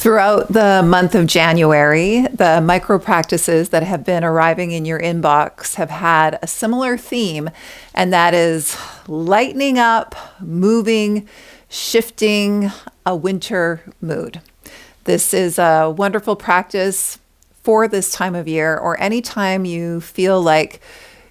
Throughout the month of January, the micro practices that have been arriving in your inbox have had a similar theme, and that is lightening up, moving, shifting a winter mood. This is a wonderful practice for this time of year, or anytime you feel like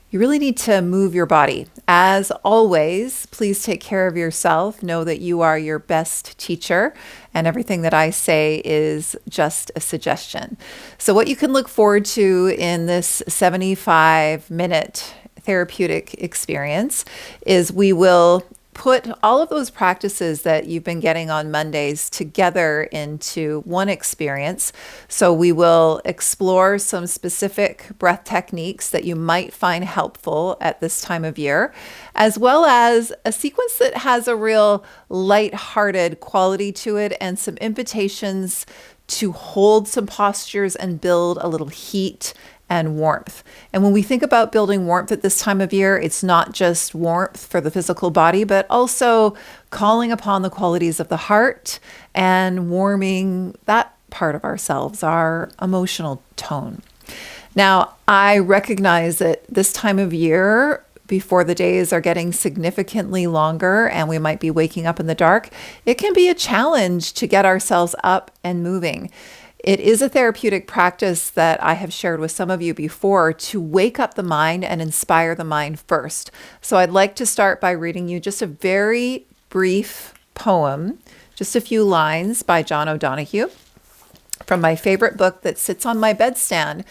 you really need to move your body. As always, please take care of yourself. Know that you are your best teacher, and everything that I say is just a suggestion. So what you can look forward to in this 75-minute therapeutic experience is we will put all of those practices that you've been getting on Mondays together into one experience. So we will explore some specific breath techniques that you might find helpful at this time of year, as well as a sequence that has a real light-hearted quality to it and some invitations to hold some postures and build a little heat and warmth. And when we think about building warmth at this time of year, it's not just warmth for the physical body, but also calling upon the qualities of the heart and warming that part of ourselves, our emotional tone. Now, I recognize that this time of year, before the days are getting significantly longer and we might be waking up in the dark, it can be a challenge to get ourselves up and moving. It is a therapeutic practice that I have shared with some of you before to wake up the mind and inspire the mind first. So I'd like to start by reading you just a very brief poem, just a few lines by John O'Donohue from my favorite book that sits on my bedstand,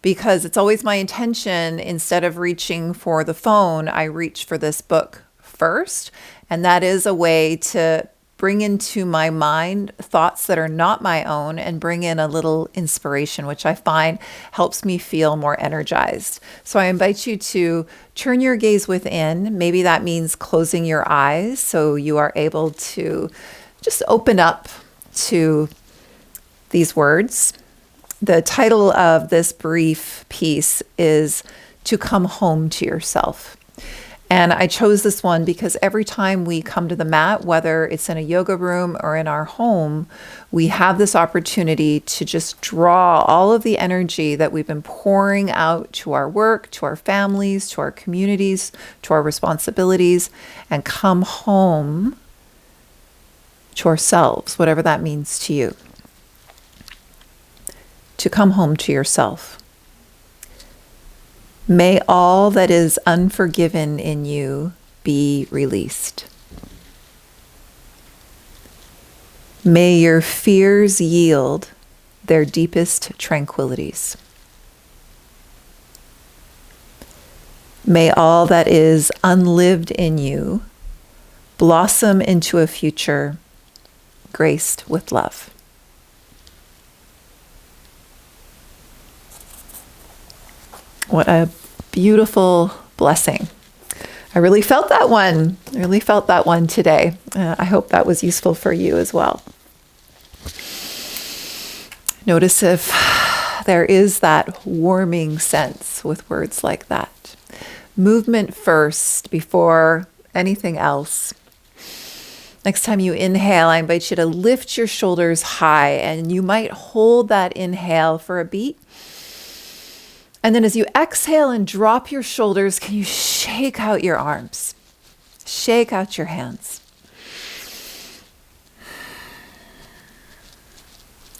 because it's always my intention, instead of reaching for the phone, I reach for this book first. And that is a way to bring into my mind thoughts that are not my own and bring in a little inspiration, which I find helps me feel more energized. So I invite you to turn your gaze within. Maybe that means closing your eyes so you are able to just open up to these words. The title of this brief piece is To Come Home to Yourself. And I chose this one because every time we come to the mat, whether it's in a yoga room or in our home, we have this opportunity to just draw all of the energy that we've been pouring out to our work, to our families, to our communities, to our responsibilities, and come home to ourselves, whatever that means to you. To come home to yourself. May all that is unforgiven in you be released. May your fears yield their deepest tranquilities. May all that is unlived in you blossom into a future graced with love. What a beautiful blessing. I really felt that one. Today. I hope that was useful for you as well. Notice if there is that warming sense with words like that. Movement first before anything else. Next time you inhale, I invite you to lift your shoulders high, and you might hold that inhale for a beat. And then as you exhale and drop your shoulders, can you shake out your arms? Shake out your hands.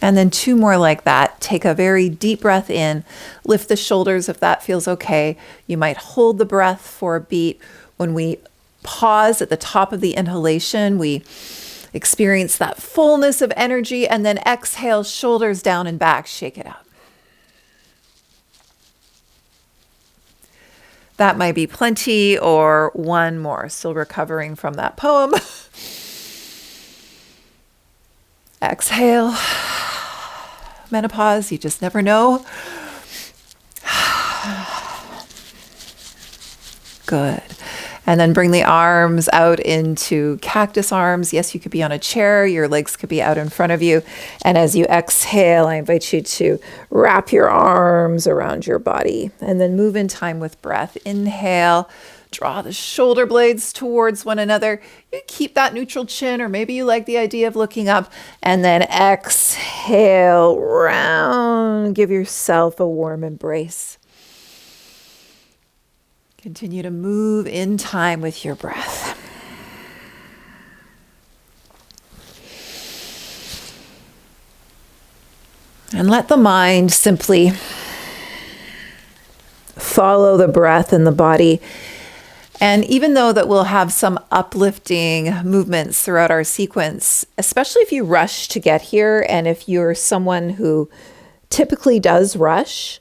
And then two more like that. Take a very deep breath in. Lift the shoulders if that feels okay. You might hold the breath for a beat. When we pause at the top of the inhalation, we experience that fullness of energy, and then exhale, shoulders down and back. Shake it out. That might be plenty, or one more. Still recovering from that poem. Exhale. Menopause, you just never know. Good. And then bring the arms out into cactus arms. Yes, you could be on a chair. Your legs could be out in front of you. And as you exhale, I invite you to wrap your arms around your body and then move in time with breath. Inhale, Draw the shoulder blades towards one another. You keep that neutral chin, or maybe you like the idea of looking up. And then exhale, round. Give yourself a warm embrace. Continue to move in time with your breath. And let the mind simply follow the breath in the body. And even though that we'll have some uplifting movements throughout our sequence, especially if you rush to get here, and if you're someone who typically does rush,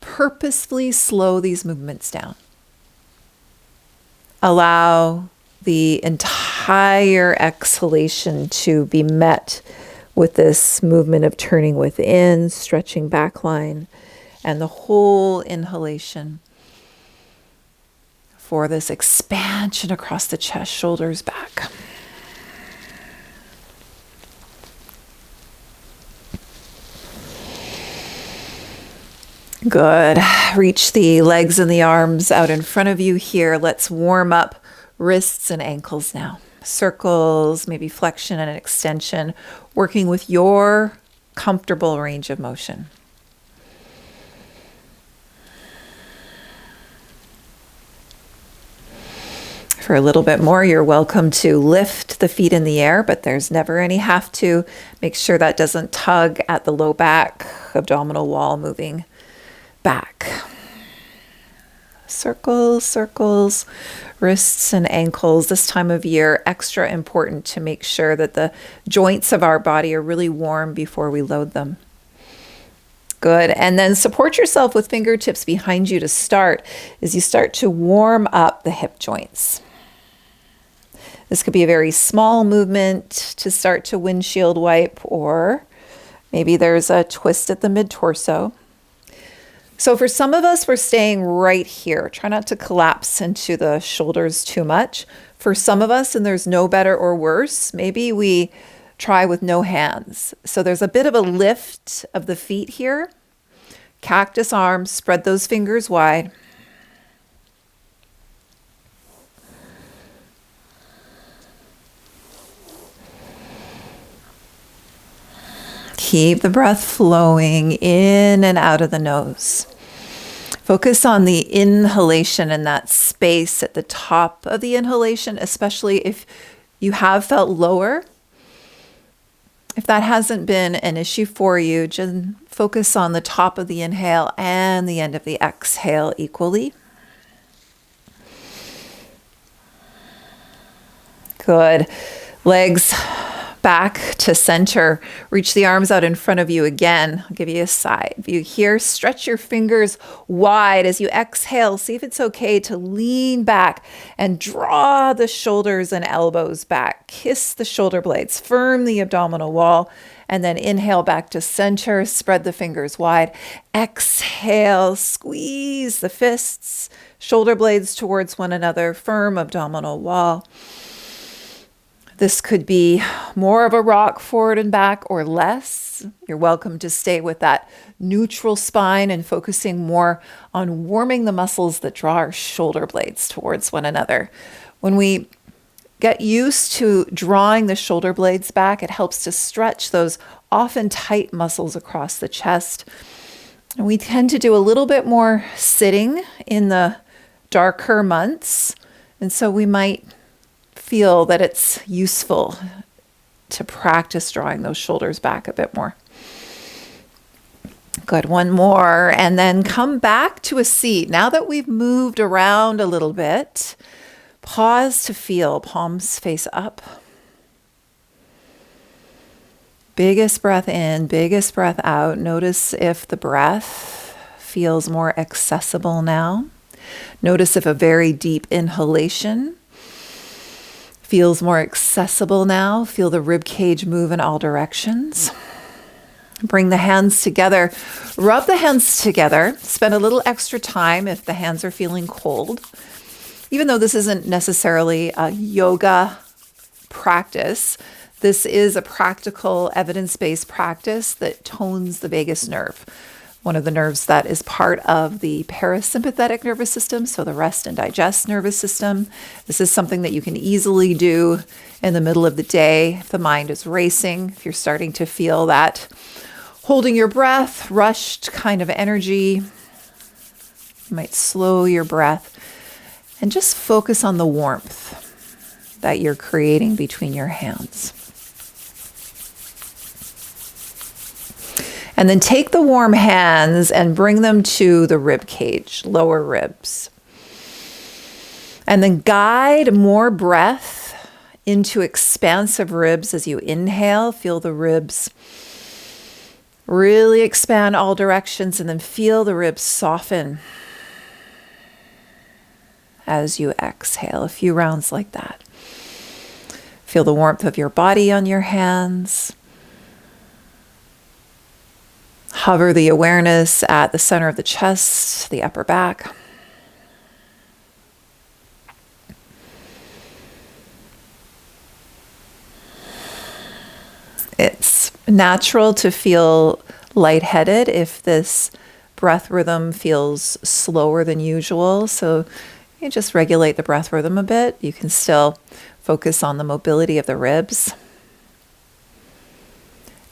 purposefully slow these movements down. Allow the entire exhalation to be met with this movement of turning within, stretching back line, and the whole inhalation for this expansion across the chest, shoulders back. Good. Reach the legs and the arms out in front of you here. Let's warm up wrists and ankles now. Circles, maybe flexion and extension, working with your comfortable range of motion. For a little bit more, you're welcome to lift the feet in the air, but there's never any have to. Make sure that doesn't tug at the low back, abdominal wall moving back. Circles, circles, wrists and ankles. This time of year, extra important to make sure that the joints of our body are really warm before we load them. Good. And then support yourself with fingertips behind you to start as you start to warm up the hip joints. This could be a very small movement to start to windshield wipe, or maybe there's a twist at the mid-torso. So for some of us, we're staying right here. Try not to collapse into the shoulders too much. For some of us, and there's no better or worse, maybe we try with no hands. So there's a bit of a lift of the feet here. Cactus arms, spread those fingers wide. Keep the breath flowing in and out of the nose. Focus on the inhalation and that space at the top of the inhalation, especially if you have felt lower. If that hasn't been an issue for you, just focus on the top of the inhale and the end of the exhale equally. Good. Legs back to center. Reach the arms out in front of you again. I'll give you a side view here. Stretch your fingers wide as you exhale. See if it's okay to lean back and draw the shoulders and elbows back. Kiss the shoulder blades. Firm the abdominal wall. And then inhale back to center. Spread the fingers wide. Exhale. Squeeze the fists. Shoulder blades towards one another. Firm abdominal wall. This could be more of a rock forward and back or less. You're welcome to stay with that neutral spine and focusing more on warming the muscles that draw our shoulder blades towards one another. When we get used to drawing the shoulder blades back, it helps to stretch those often tight muscles across the chest. And we tend to do a little bit more sitting in the darker months. And so we might feel that it's useful to practice drawing those shoulders back a bit more. Good, one more, and then come back to a seat. Now that we've moved around a little bit, pause to feel, palms face up. Biggest breath in, biggest breath out. Notice if the breath feels more accessible now. Notice if a very deep inhalation feels more accessible now. Feel the rib cage move in all directions. Bring the hands together. Rub the hands together. Spend a little extra time if the hands are feeling cold. Even though this isn't necessarily a yoga practice, this is a practical, evidence-based practice that tones the vagus nerve. one of the nerves that is part of the parasympathetic nervous system, so the rest and digest nervous system. This is something that you can easily do in the middle of the day if the mind is racing, if you're starting to feel that holding your breath, rushed kind of energy. You might slow your breath and just focus on the warmth that you're creating between your hands. And then take the warm hands and bring them to the rib cage, lower ribs. And then guide more breath into expansive ribs as you inhale. Feel the ribs really expand all directions, and then feel the ribs soften as you exhale. A few rounds like that. Feel the warmth of your body on your hands. Hover the awareness at the center of the chest, the upper back. It's natural to feel lightheaded if this breath rhythm feels slower than usual. So you just regulate the breath rhythm a bit. You can still focus on the mobility of the ribs.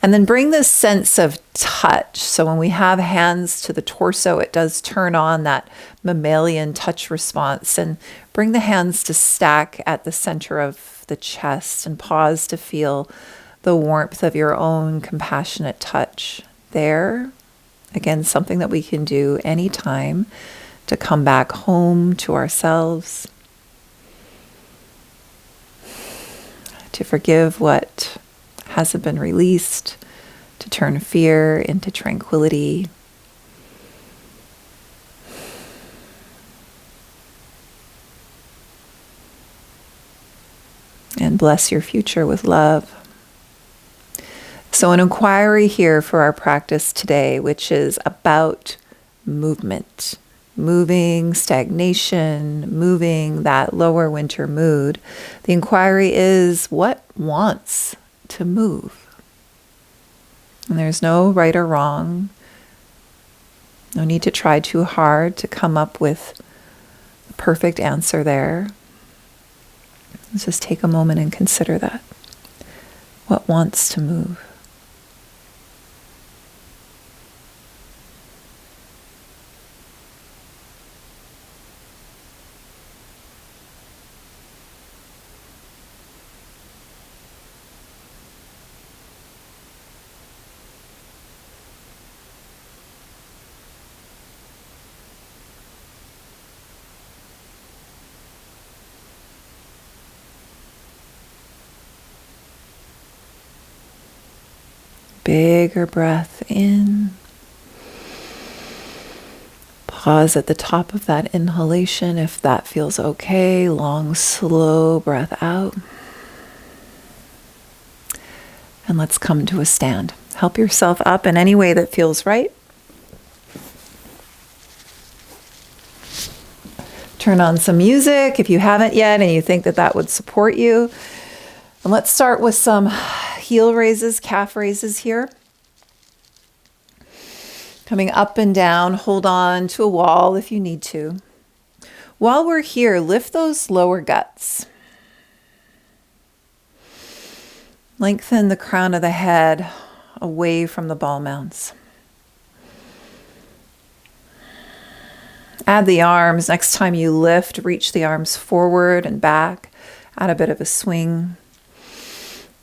And then bring this sense of touch. So when we have hands to the torso, it does turn on that mammalian touch response. And bring the hands to stack at the center of the chest and pause to feel the warmth of your own compassionate touch there. Again, something that we can do anytime to come back home to ourselves, to forgive what hasn't been released, to turn fear into tranquility. And bless your future with love. So an inquiry here for our practice today, which is about movement. Moving, stagnation, moving, that lower winter mood. The inquiry is, what wants to move? And there's no right or wrong. No need to try too hard to come up with the perfect answer there. Let's just take a moment and consider that. What wants to move? Bigger breath in. Pause at the top of that inhalation if that feels okay. Long, slow breath out. And let's come to a stand. Help yourself up in any way that feels right. Turn on some music if you haven't yet and you think that that would support you. And let's start with some heel raises, calf raises here. Coming up and down, hold on to a wall if you need to. While we're here, lift those lower guts. Lengthen the crown of the head away from the ball mounds. Add the arms. Next time you lift, reach the arms forward and back. Add a bit of a swing.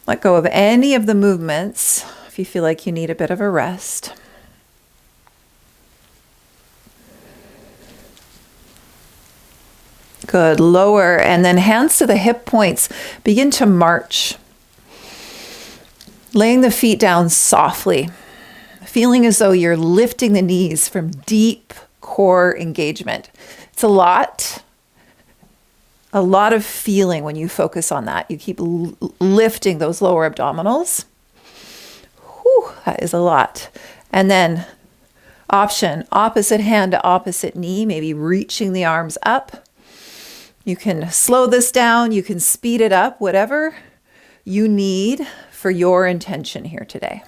Let go of any of the movements if you feel like you need a bit of a rest. Good. Lower and then hands to the hip points. Begin to march. Laying the feet down softly. Feeling as though you're lifting the knees from deep core engagement. It's a lot of feeling when you focus on that. You keep lifting those lower abdominals. Whew, that is a lot. And then option, opposite hand to opposite knee, maybe reaching the arms up. You can slow this down, you can speed it up, whatever you need for your intention here today.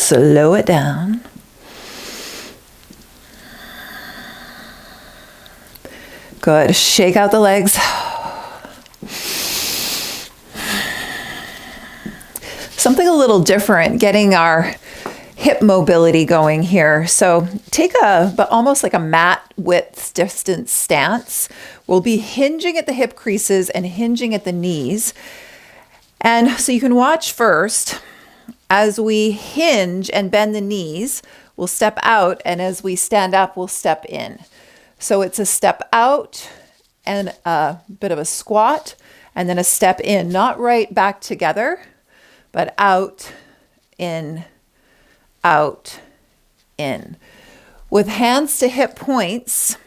Slow it down. Good. Shake out the legs. Something a little different, getting our hip mobility going here. So take but almost like a mat width distance stance. We'll be hinging at the hip creases and hinging at the knees. And so you can watch first as we hinge and bend the knees, we'll step out, and as we stand up, we'll step in. So it's a step out and a bit of a squat and then a step in, not right back together, but out, in, out, in. With hands to hip points,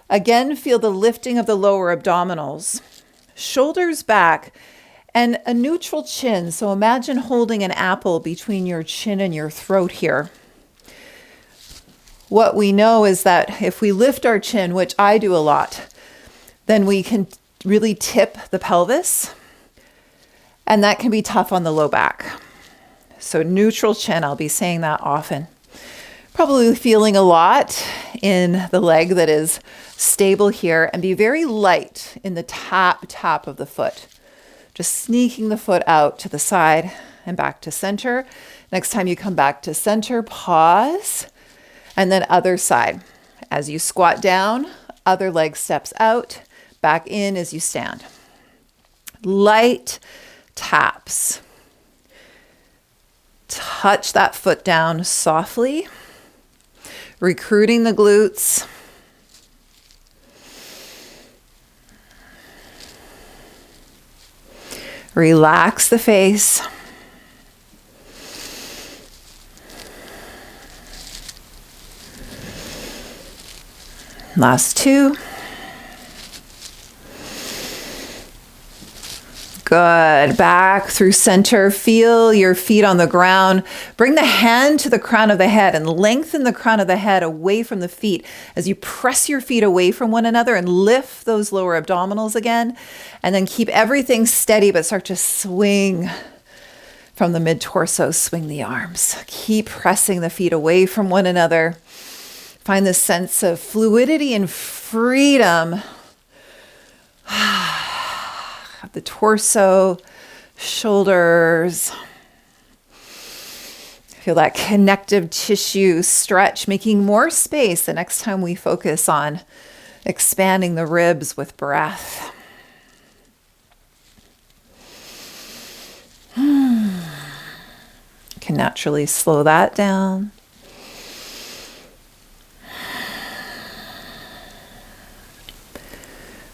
again, feel the lifting of the lower abdominals, shoulders back, and a neutral chin. So imagine holding an apple between your chin and your throat here. What we know is that if we lift our chin, which I do a lot, then we can really tip the pelvis, and that can be tough on the low back. So neutral chin, I'll be saying that often. Probably feeling a lot in the leg that is stable here, and be very light in the tap of the foot. Just sneaking the foot out to the side and back to center. Next time you come back to center, pause. And then other side. As you squat down, other leg steps out, back in as you stand. Light taps. Touch that foot down softly, recruiting the glutes. Relax the face. Last two. Good. Back through center. Feel your feet on the ground. Bring the hand to the crown of the head and lengthen the crown of the head away from the feet as you press your feet away from one another and lift those lower abdominals again. And then keep everything steady, but start to swing from the mid-torso. Swing the arms. Keep pressing the feet away from one another. Find this sense of fluidity and freedom of the torso, shoulders. Feel that connective tissue stretch, making more space the next time we focus on expanding the ribs with breath. Can naturally slow that down.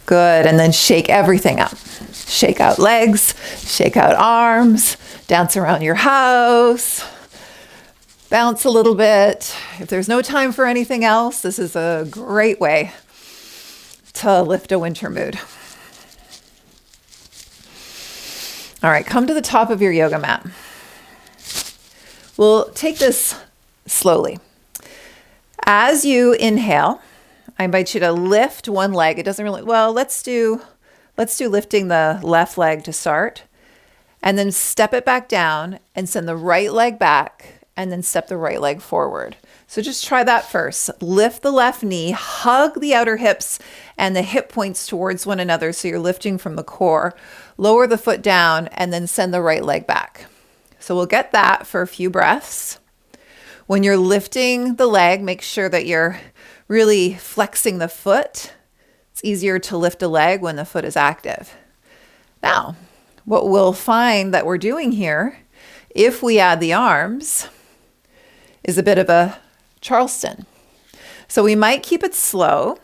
Good, and then shake everything up. Shake out legs, shake out arms, dance around your house, bounce a little bit. If there's no time for anything else, this is a great way to lift a winter mood. All right, come to the top of your yoga mat. We'll take this slowly. As you inhale, I invite you to lift one leg. It doesn't really, well, let's do lifting the left leg to start, and then step it back down and send the right leg back, and then step the right leg forward. So just try that first. Lift the left knee, hug the outer hips and the hip points towards one another so you're lifting from the core. Lower the foot down and then send the right leg back. So we'll get that for a few breaths. When you're lifting the leg, make sure that you're really flexing the foot. It's easier to lift a leg when the foot is active. Now, what we'll find that we're doing here, if we add the arms, is a bit of a Charleston. So we might keep it slow,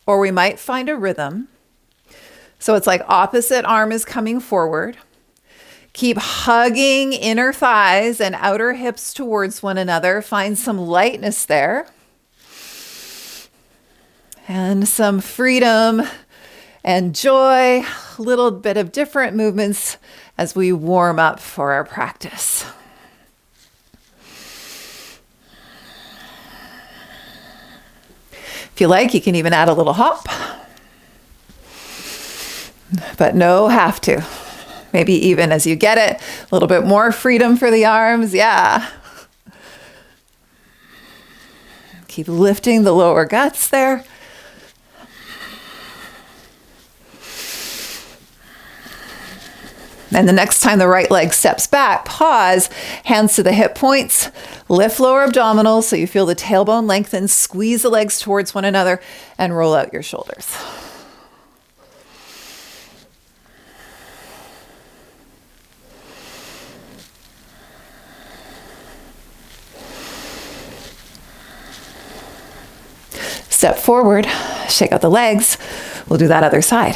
or we might find a rhythm. So it's like opposite arm is coming forward. Keep hugging inner thighs and outer hips towards one another. Find some lightness there. And some freedom and joy, a little bit of different movements as we warm up for our practice. If you like, you can even add a little hop, but no have to. Maybe even as you get it, a little bit more freedom for the arms. Yeah. Keep lifting the lower guts there. And the next time the right leg steps back, pause, hands to the hip points, lift lower abdominals so you feel the tailbone lengthen, squeeze the legs towards one another, and roll out your shoulders. Step forward, shake out the legs. We'll do that other side.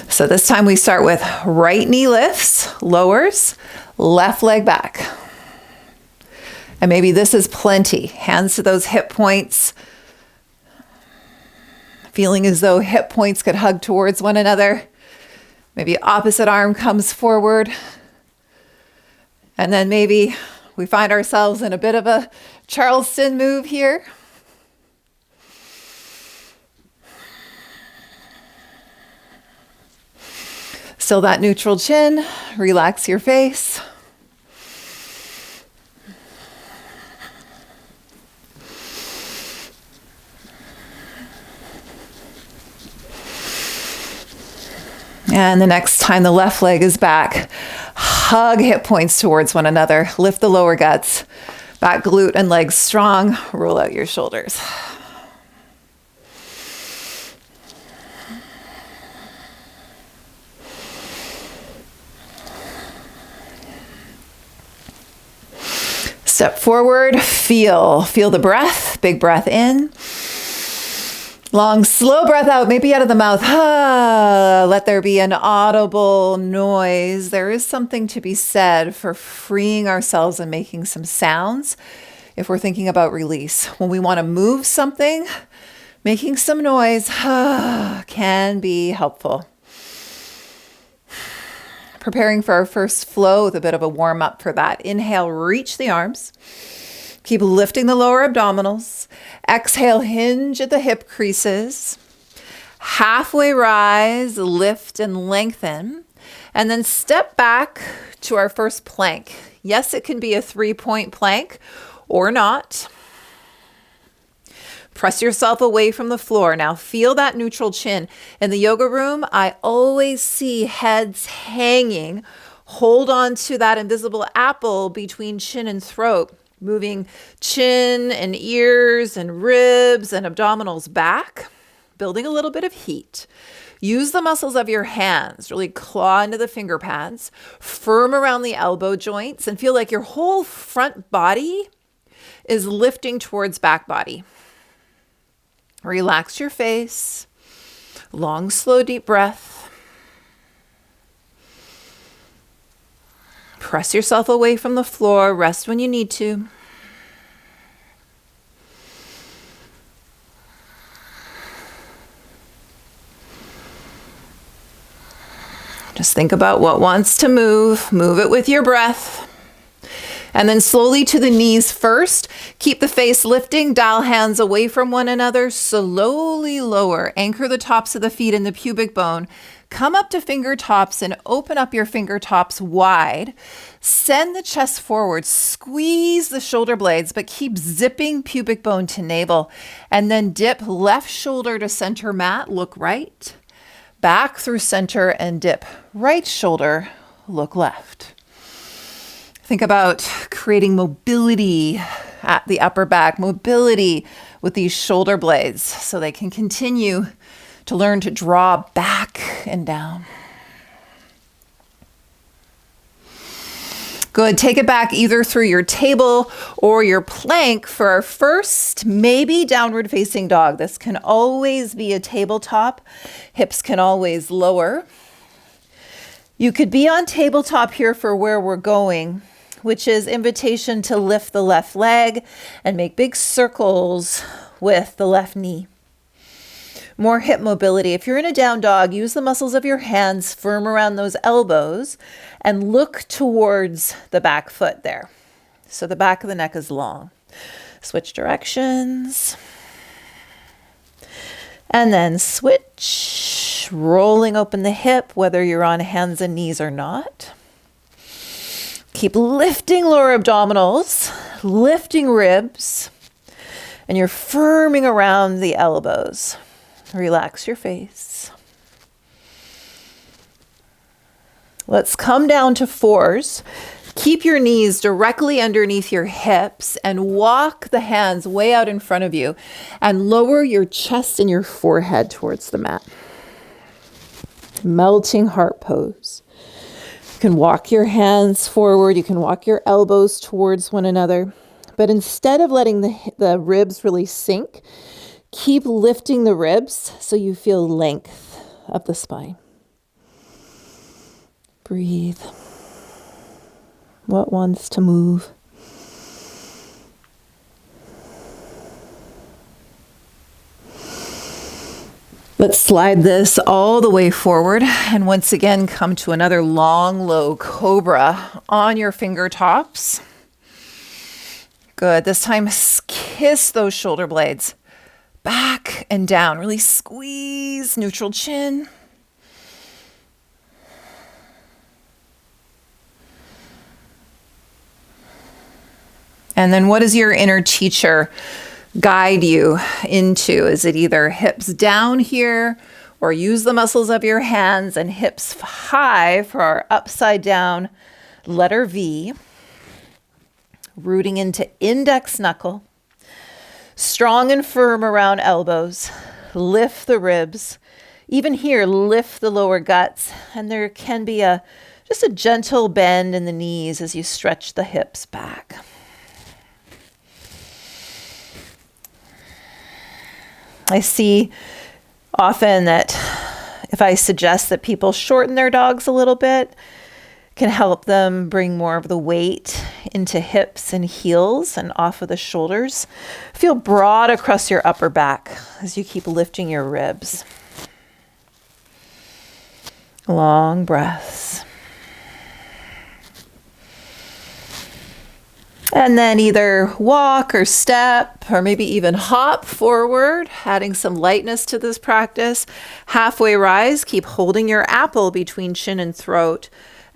So this time we start with right knee lifts, lowers, left leg back. And maybe this is plenty. Hands to those hip points. Feeling as though hip points could hug towards one another. Maybe opposite arm comes forward. And then maybe we find ourselves in a bit of a Charleston move here. Still that neutral chin, relax your face. And the next time the left leg is back, hug hip points towards one another, lift the lower guts, back glute and legs strong, roll out your shoulders. Step forward, feel the breath, big breath in. Long, slow breath out, maybe out of the mouth. Let there be an audible noise. There is something to be said for freeing ourselves and making some sounds if we're thinking about release. When we want to move something, making some noise can be helpful. Preparing for our first flow with a bit of a warm up for that. Inhale, reach the arms. Keep lifting the lower abdominals. Exhale, hinge at the hip creases. Halfway rise, lift and lengthen. And then step back to our first plank. Yes, it can be a 3-point plank or not. Press yourself away from the floor. Now feel that neutral chin. In the yoga room, I always see heads hanging. Hold on to that invisible apple between chin and throat, moving chin and ears and ribs and abdominals back, building a little bit of heat. Use the muscles of your hands, really claw into the finger pads, firm around the elbow joints, and feel like your whole front body is lifting towards back body. Relax your face. Long, slow, deep breath. Press yourself away from the floor. Rest when you need to. Just think about what wants to move. Move it with your breath. And then slowly to the knees first. Keep the face lifting, dial hands away from one another. Slowly lower. Anchor the tops of the feet in the pubic bone. Come up to fingertips and open up your fingertips wide. Send the chest forward. Squeeze the shoulder blades, but keep zipping pubic bone to navel. And then dip left shoulder to center mat. Look right. Back through center and dip right shoulder. Look left. Think about creating mobility at the upper back, mobility with these shoulder blades so they can continue to learn to draw back and down. Good. Take it back either through your table or your plank for our first, maybe downward facing dog. This can always be a tabletop. Hips can always lower. You could be on tabletop here for where we're going, which is invitation to lift the left leg and make big circles with the left knee. More hip mobility. If you're in a down dog, use the muscles of your hands firm around those elbows and look towards the back foot there. So the back of the neck is long. Switch directions. And then switch. rolling open the hip, whether you're on hands and knees or not. Keep lifting lower abdominals, lifting ribs, and you're firming around the elbows. Relax your face. Let's come down to fours. Keep your knees directly underneath your hips and walk the hands way out in front of you and lower your chest and your forehead towards the mat. Melting heart pose. You can walk your hands forward. You can walk your elbows towards one another. But instead of letting the ribs really sink, keep lifting the ribs so you feel length of the spine. Breathe. What wants to move? Let's slide this all the way forward and once again come to another long, low cobra on your fingertips. Good. This time, kiss those shoulder blades back and down. Really squeeze, neutral chin. And then what does your inner teacher guide you into? Is it either hips down here, or use the muscles of your hands and hips high for our upside down letter V, rooting into index knuckle, strong and firm around elbows, lift the ribs, even here lift the lower guts, and there can be just a gentle bend in the knees as you stretch the hips back. I see often that if I suggest that people shorten their dogs a little bit, can help them bring more of the weight into hips and heels and off of the shoulders. Feel broad across your upper back as you keep lifting your ribs. Long breaths. And then either walk or step or maybe even hop forward, adding some lightness to this practice. Halfway rise, keep holding your apple between chin and throat.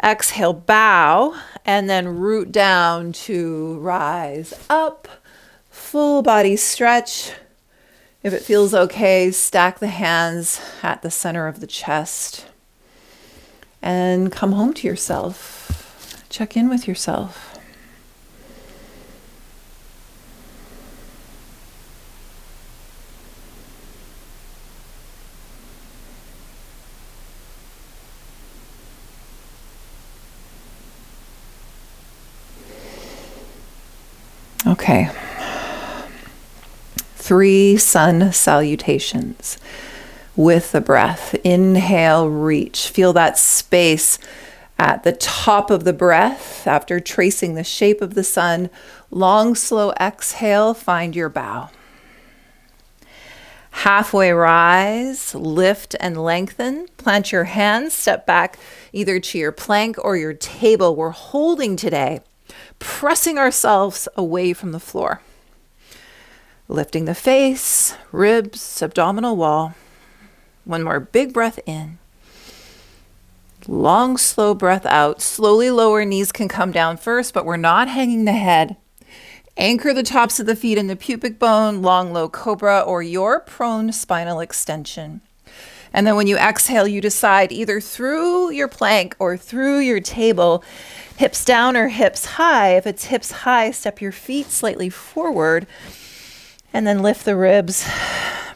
Exhale, bow, and then root down to rise up. Full body stretch. If it feels okay, stack the hands at the center of the chest. And come home to yourself. Check in with yourself. Okay. 3 sun salutations with the breath. Inhale, reach. Feel that space at the top of the breath after tracing the shape of the sun. Long, slow exhale, find your bow. Halfway rise, lift and lengthen. Plant your hands, step back either to your plank or your table. We're holding today, pressing ourselves away from the floor. Lifting the face, ribs, abdominal wall. One more big breath in. Long, slow breath out. Slowly lower knees can come down first, but we're not hanging the head. Anchor the tops of the feet in the pubic bone, long, low cobra, or your prone spinal extension. And then when you exhale, you decide either through your plank or through your table, hips down or hips high. If it's hips high, step your feet slightly forward and then lift the ribs,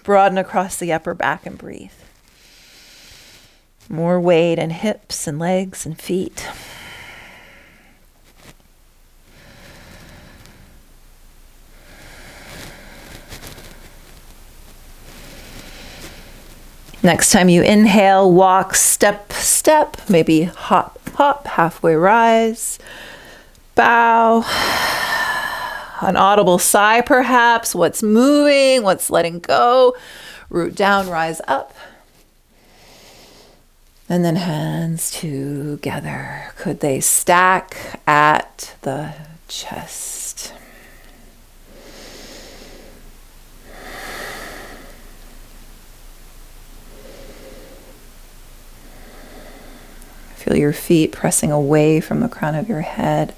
broaden across the upper back and breathe. More weight in hips and legs and feet. Next time you inhale, walk, step, step, maybe hop, hop, halfway rise, bow, an audible sigh perhaps, what's moving, what's letting go, root down, rise up, and then hands together. Could they stack at the chest? Feel your feet pressing away from the crown of your head.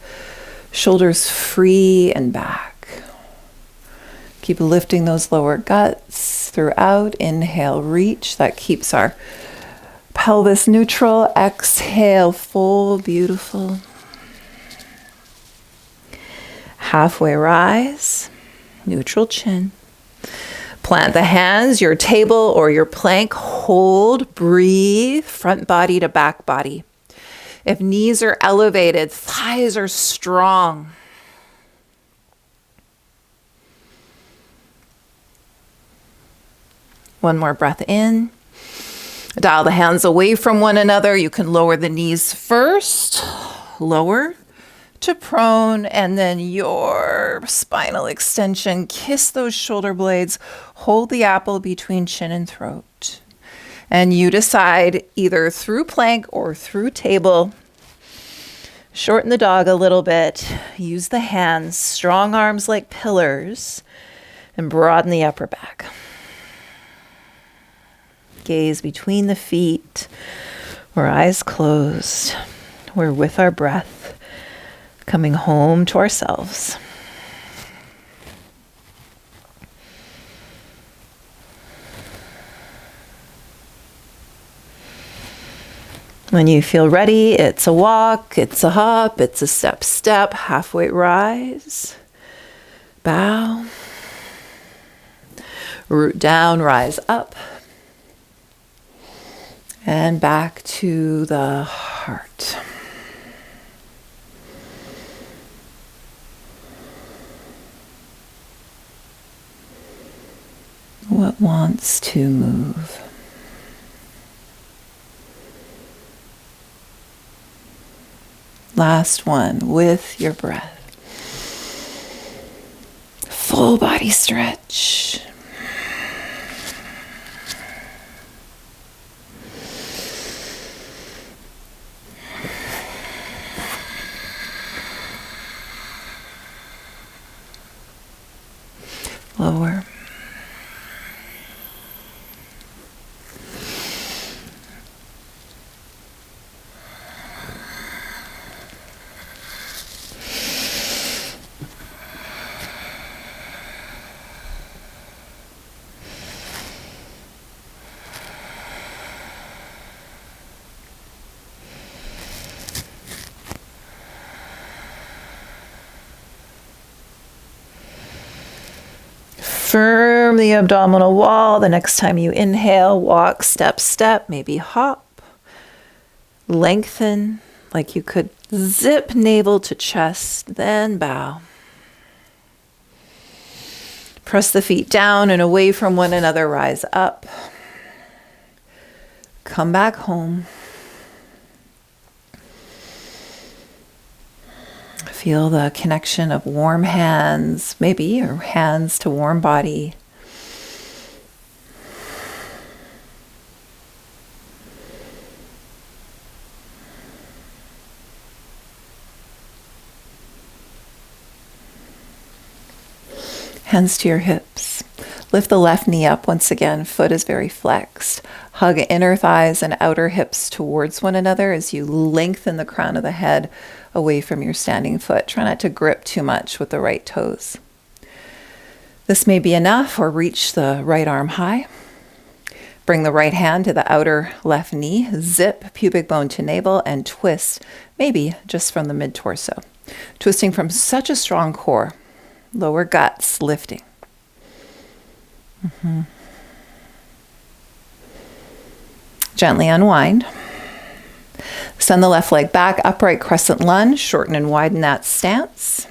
Shoulders free and back. Keep lifting those lower guts throughout. Inhale, reach. That keeps our pelvis neutral. Exhale, fold. Beautiful. Halfway rise. Neutral chin. Plant the hands, your table or your plank. Hold, breathe, front body to back body. If knees are elevated, thighs are strong. One more breath in. Dial the hands away from one another. You can lower the knees first. Lower to prone, and then your spinal extension. Kiss those shoulder blades. Hold the apple between chin and throat. And you decide either through plank or through table. Shorten the dog a little bit. Use the hands, strong arms like pillars, and broaden the upper back. Gaze between the feet or eyes closed. We're with our breath, coming home to ourselves. When you feel ready, it's a walk, it's a hop, it's a step, halfway rise, bow, root down, rise up, and back to the heart. What wants to move? Last one with your breath. Full body stretch. Lower. Firm the abdominal wall. The next time you inhale, walk, step, maybe hop. Lengthen like you could zip navel to chest, then bow. Press the feet down and away from one another, rise up. Come back home. Feel the connection of warm hands, maybe, or hands to warm body. Hands to your hips. Lift the left knee up once again. Foot is very flexed. Hug inner thighs and outer hips towards one another as you lengthen the crown of the head away from your standing foot. Try not to grip too much with the right toes. This may be enough, or reach the right arm high. Bring the right hand to the outer left knee. Zip pubic bone to navel and twist, maybe just from the mid-torso. Twisting from such a strong core. Lower guts lifting. Gently unwind. Send the left leg back, upright crescent lunge. Shorten and widen that stance.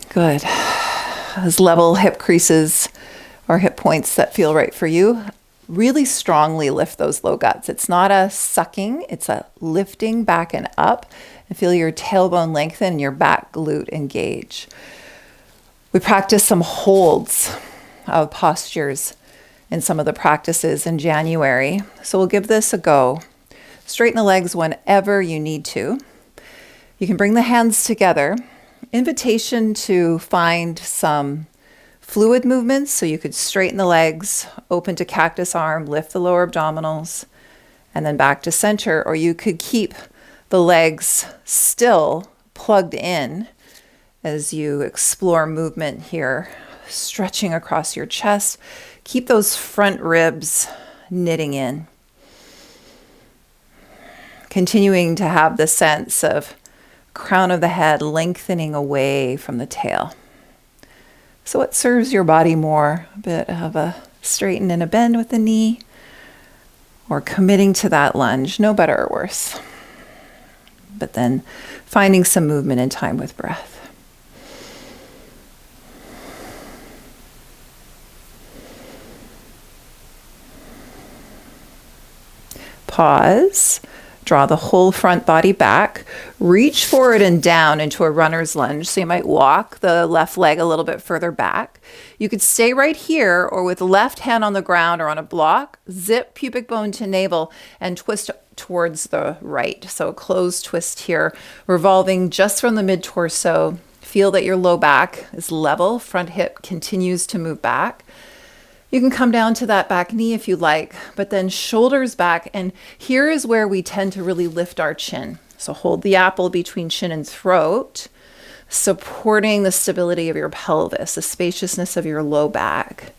Good. As level hip creases or hip points that feel right for you, really strongly lift those low guts. It's not a sucking, it's a lifting back and up. And feel your tailbone lengthen and your back glute engage. We practice some holds of postures in some of the practices in January. So we'll give this a go. Straighten the legs whenever you need to. You can bring the hands together. Invitation to find some fluid movements. So you could straighten the legs, open to cactus arm, lift the lower abdominals, and then back to center, or you could keep the legs still plugged in as you explore movement here, stretching across your chest. Keep those front ribs knitting in. Continuing to have the sense of crown of the head lengthening away from the tail. So what serves your body more? A bit of a straighten and a bend with the knee, or committing to that lunge, no better or worse. But then finding some movement in time with breath. Pause. Draw the whole front body back. Reach forward and down into a runner's lunge. So you might walk the left leg a little bit further back. You could stay right here, or with left hand on the ground or on a block, zip pubic bone to navel and twist towards the right. So a closed twist here, revolving just from the mid-torso. Feel that your low back is level. Front hip continues to move back. You can come down to that back knee if you like, but then shoulders back. And here is where we tend to really lift our chin. So hold the apple between chin and throat, supporting the stability of your pelvis, the spaciousness of your low back.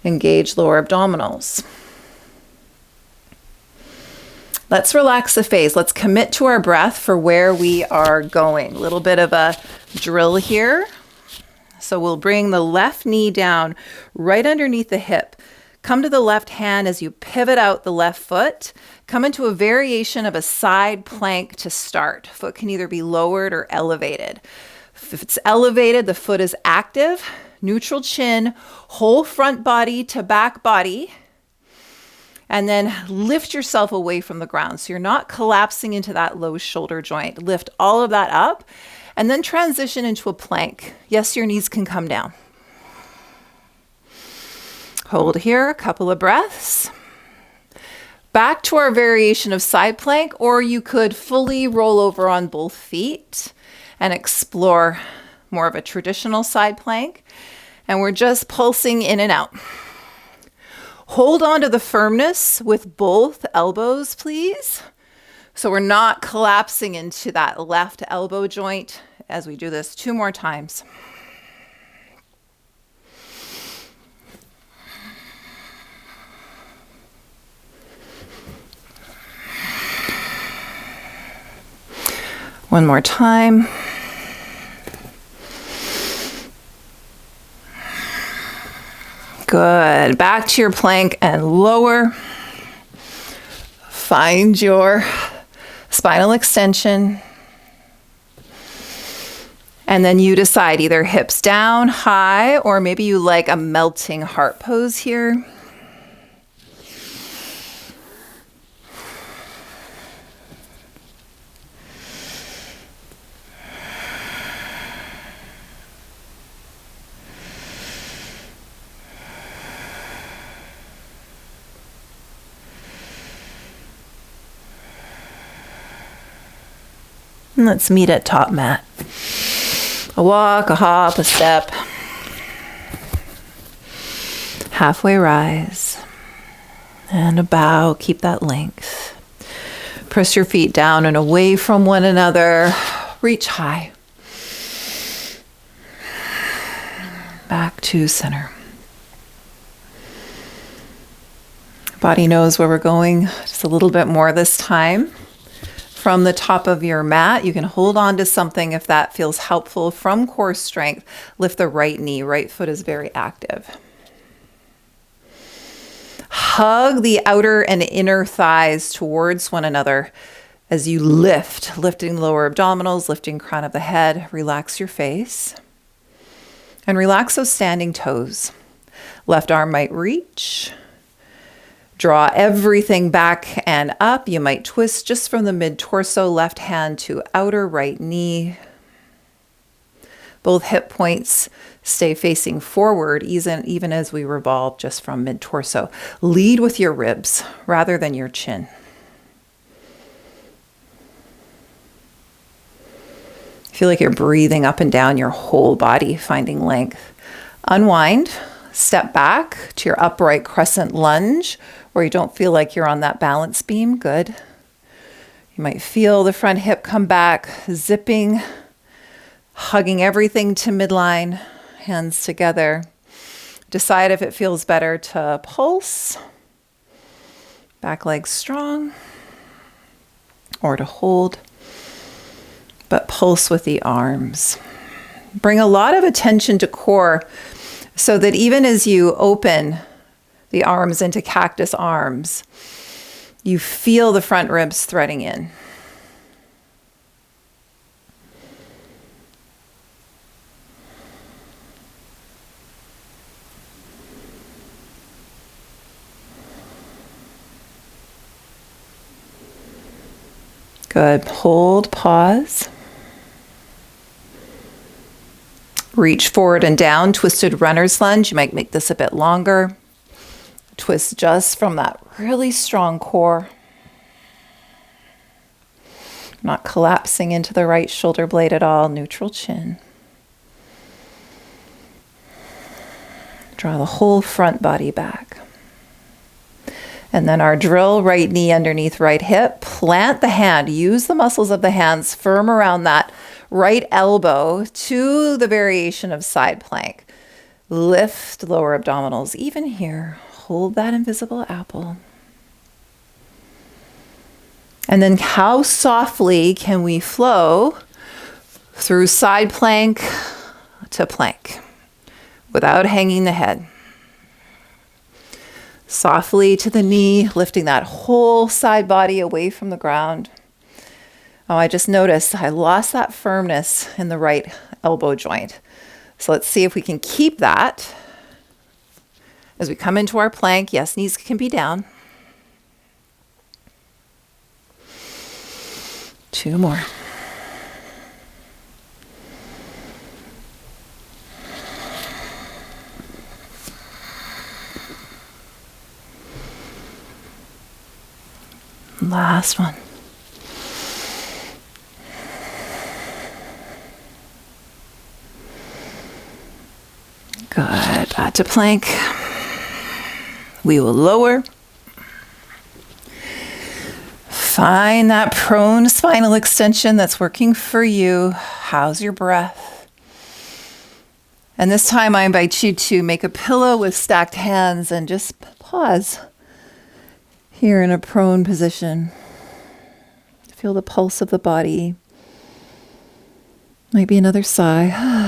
Engage lower abdominals. Let's relax the face. Let's commit to our breath for where we are going. A little bit of a drill here. So we'll bring the left knee down right underneath the hip. Come to the left hand as you pivot out the left foot. Come into a variation of a side plank to start. Foot can either be lowered or elevated. If it's elevated, the foot is active. Neutral chin, whole front body to back body. And then lift yourself away from the ground. So you're not collapsing into that low shoulder joint. Lift all of that up. And then transition into a plank. Yes, your knees can come down. Hold here, a couple of breaths. Back to our variation of side plank, or you could fully roll over on both feet and explore more of a traditional side plank. And we're just pulsing in and out. Hold on to the firmness with both elbows, please. So we're not collapsing into that left elbow joint as we do this 2 more times. One more time. Good. Back to your plank and lower. Find your spinal extension. And then you decide either hips down, high, or maybe you like a melting heart pose here. And let's meet at top mat. A walk, a hop, a step. Halfway rise. And a bow, keep that length. Press your feet down and away from one another. Reach high. Back to center. Body knows where we're going, just a little bit more this time. From the top of your mat, you can hold on to something if that feels helpful. From core strength, lift the right knee. Right foot is very active. Hug the outer and inner thighs towards one another as you lift, lifting lower abdominals, lifting crown of the head. Relax your face. And relax those standing toes. Left arm might reach. Draw everything back and up. You might twist just from the mid-torso, left hand to outer right knee. Both hip points stay facing forward, even as we revolve just from mid-torso. Lead with your ribs rather than your chin. Feel like you're breathing up and down your whole body, finding length. Unwind. Step back to your upright crescent lunge where you don't feel like you're on that balance beam. Good. You might feel the front hip come back, zipping, hugging everything to midline, hands together. Decide if it feels better to pulse, back leg strong, or to hold, but pulse with the arms. Bring a lot of attention to core so that even as you open the arms into cactus arms, you feel the front ribs threading in. Good. Hold, pause. Reach forward and down, twisted runner's lunge. You might make this a bit longer. Twist just from that really strong core. Not collapsing into the right shoulder blade at all. Neutral chin. Draw the whole front body back. And then our drill, right knee underneath right hip. Plant the hand. Use the muscles of the hands firm around that right elbow to the variation of side plank. Lift lower abdominals even here. Hold that invisible apple. And then how softly can we flow through side plank to plank without hanging the head? Softly to the knee, lifting that whole side body away from the ground. Oh, I just noticed I lost that firmness in the right elbow joint. So let's see if we can keep that as we come into our plank. Yes, knees can be down. 2 more. Last one. Good. Back to plank. We will lower. Find that prone spinal extension that's working for you. How's your breath? And this time I invite you to make a pillow with stacked hands and just pause here in a prone position. Feel the pulse of the body. Might be another sigh.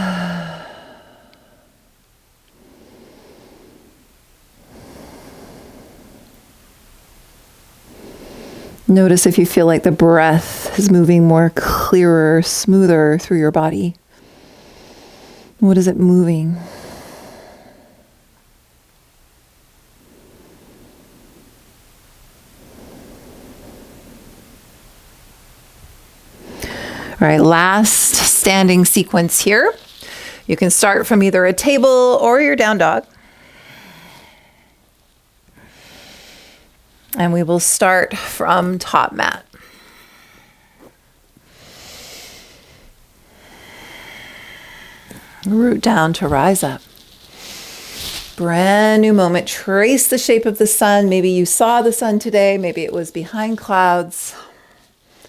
Notice if you feel like the breath is moving more clearer, smoother through your body. What is it moving? All right, last standing sequence here. You can start from either a table or your down dog. And we will start from top mat. Root down to rise up. Brand new moment. Trace the shape of the sun. Maybe you saw the sun today. Maybe it was behind clouds.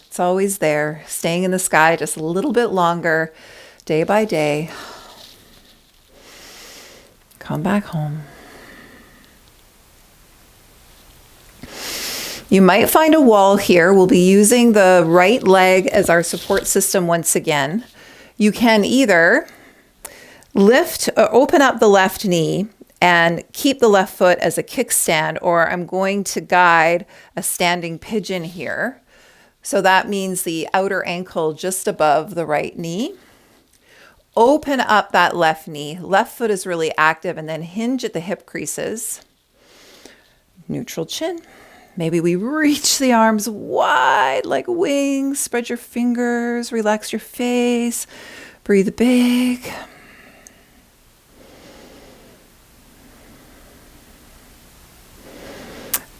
It's always there, staying in the sky just a little bit longer, day by day. Come back home. You might find a wall here. We'll be using the right leg as our support system once again. You can either lift or open up the left knee and keep the left foot as a kickstand, or I'm going to guide a standing pigeon here. So that means the outer ankle just above the right knee. Open up that left knee. Left foot is really active, and then hinge at the hip creases. Neutral chin. Maybe we reach the arms wide like wings. Spread your fingers. Relax your face. Breathe big.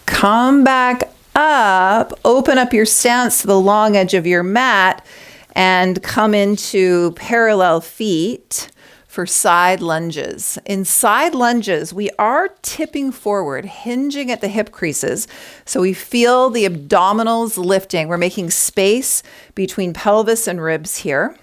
Come back up, open up your stance to the long edge of your mat and come into parallel feet for side lunges. In side lunges, we are tipping forward, hinging at the hip creases. So we feel the abdominals lifting. We're making space between pelvis and ribs here.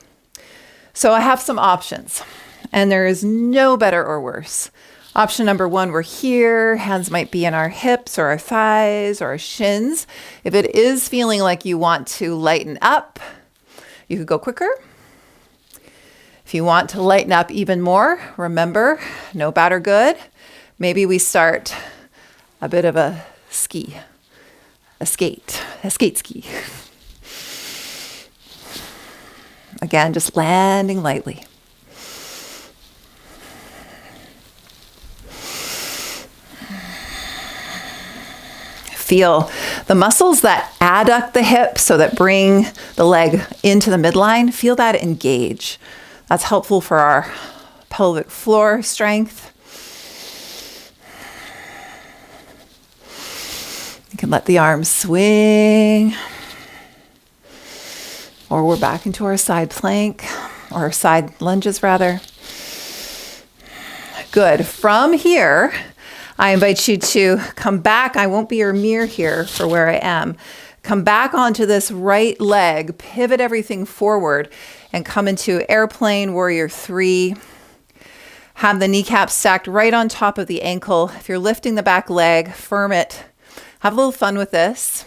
So I have some options, and there is no better or worse. Option number one, we're here. Hands might be in our hips or our thighs or our shins. If it is feeling like you want to lighten up, you could go quicker. If you want to lighten up even more, remember, no bad or good. Maybe we start a bit of a skate ski. Again, just landing lightly. Feel the muscles that adduct the hip so that bring the leg into the midline. Feel that engage. That's helpful for our pelvic floor strength. You can let the arms swing. Or we're back into our side plank, or side lunges rather. Good. From here, I invite you to come back. I won't be your mirror here for where I am. Come back onto this right leg, pivot everything forward, and come into airplane warrior 3. Have the kneecap stacked right on top of the ankle. If you're lifting the back leg, firm it. Have a little fun with this.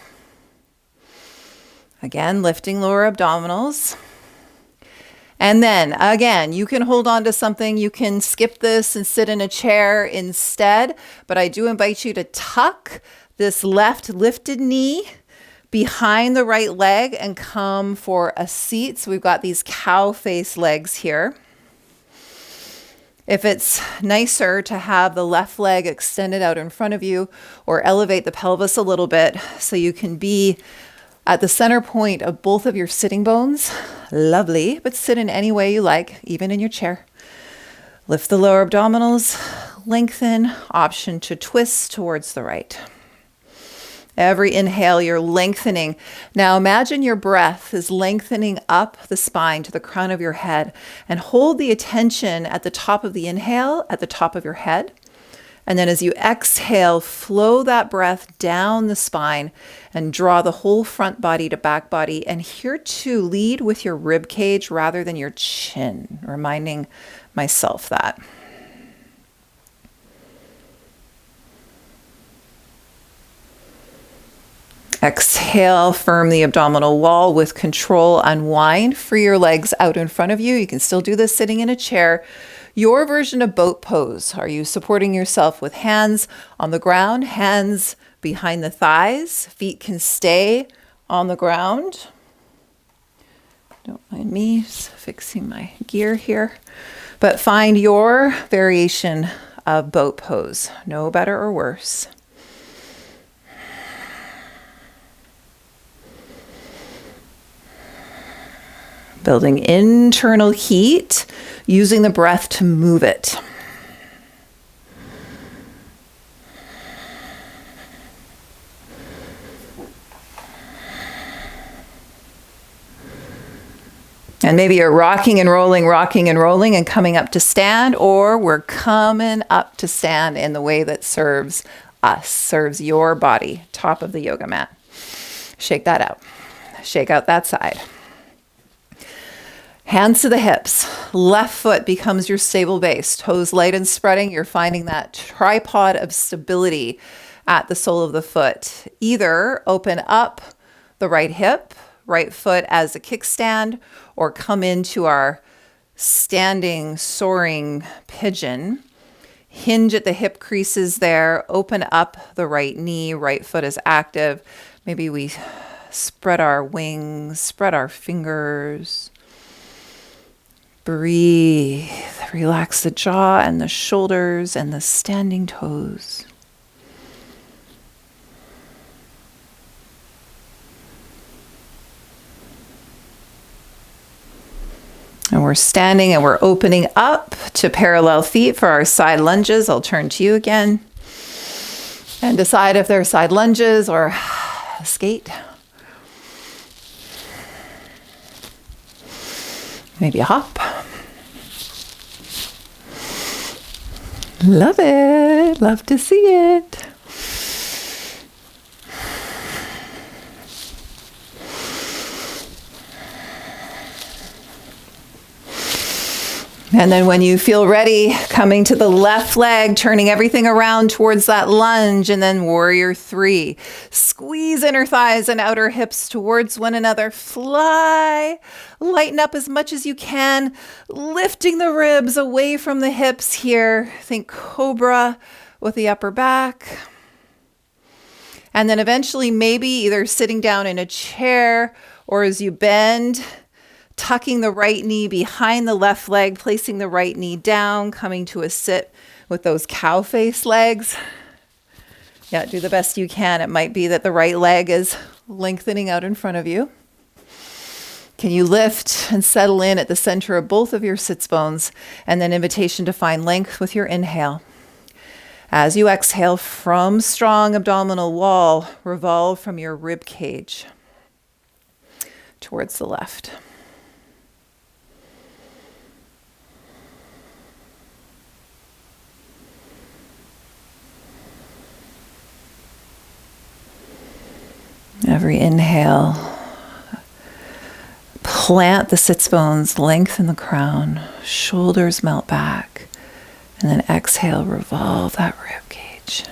Again, lifting lower abdominals. And then again, you can hold on to something. You can skip this and sit in a chair instead. But I do invite you to tuck this left lifted knee behind the right leg and come for a seat. So we've got these cow face legs here. If it's nicer to have the left leg extended out in front of you, or elevate the pelvis a little bit so you can be at the center point of both of your sitting bones, lovely, but sit in any way you like, even in your chair. Lift the lower abdominals, lengthen, option to twist towards the right. Every inhale, you're lengthening. Now imagine your breath is lengthening up the spine to the crown of your head, and hold the attention at the top of the inhale, at the top of your head. And then as you exhale, flow that breath down the spine and draw the whole front body to back body. And here too, lead with your rib cage rather than your chin, reminding myself that. Exhale, firm the abdominal wall with control, unwind, free your legs out in front of you. You can still do this sitting in a chair. Your version of boat pose. Are you supporting yourself with hands on the ground, hands behind the thighs? Feet can stay on the ground. Don't mind me just fixing my gear here. But find your variation of boat pose. No better or worse. Building internal heat, using the breath to move it. And maybe you're rocking and rolling and coming up to stand, or we're coming up to stand in the way that serves us, serves your body, top of the yoga mat. Shake that out. Shake out that side. Hands to the hips. Left foot becomes your stable base. Toes light and spreading. You're finding that tripod of stability at the sole of the foot. Either open up the right hip, right foot as a kickstand, or come into our standing, soaring pigeon. Hinge at the hip creases there. Open up the right knee. Right foot is active. Maybe we spread our wings, spread our fingers. Breathe. Relax the jaw and the shoulders and the standing toes. And we're standing and we're opening up to parallel feet for our side lunges. I'll turn to you again and decide if they're side lunges or skate. Maybe a hop. Love it. Love to see it. And then when you feel ready, coming to the left leg, turning everything around towards that lunge, and then warrior 3. Squeeze inner thighs and outer hips towards one another. Fly. Lighten up as much as you can, lifting the ribs away from the hips here. Think cobra with the upper back. And then eventually maybe either sitting down in a chair or as you bend, tucking the right knee behind the left leg, placing the right knee down, coming to a sit with those cow face legs. Yeah, do the best you can. It might be that the right leg is lengthening out in front of you. Can you lift and settle in at the center of both of your sits bones, and then invitation to find length with your inhale. As you exhale from strong abdominal wall, revolve from your rib cage towards the left. Every inhale, plant the sits bones, lengthen the crown, shoulders melt back, and then exhale, revolve that rib cage.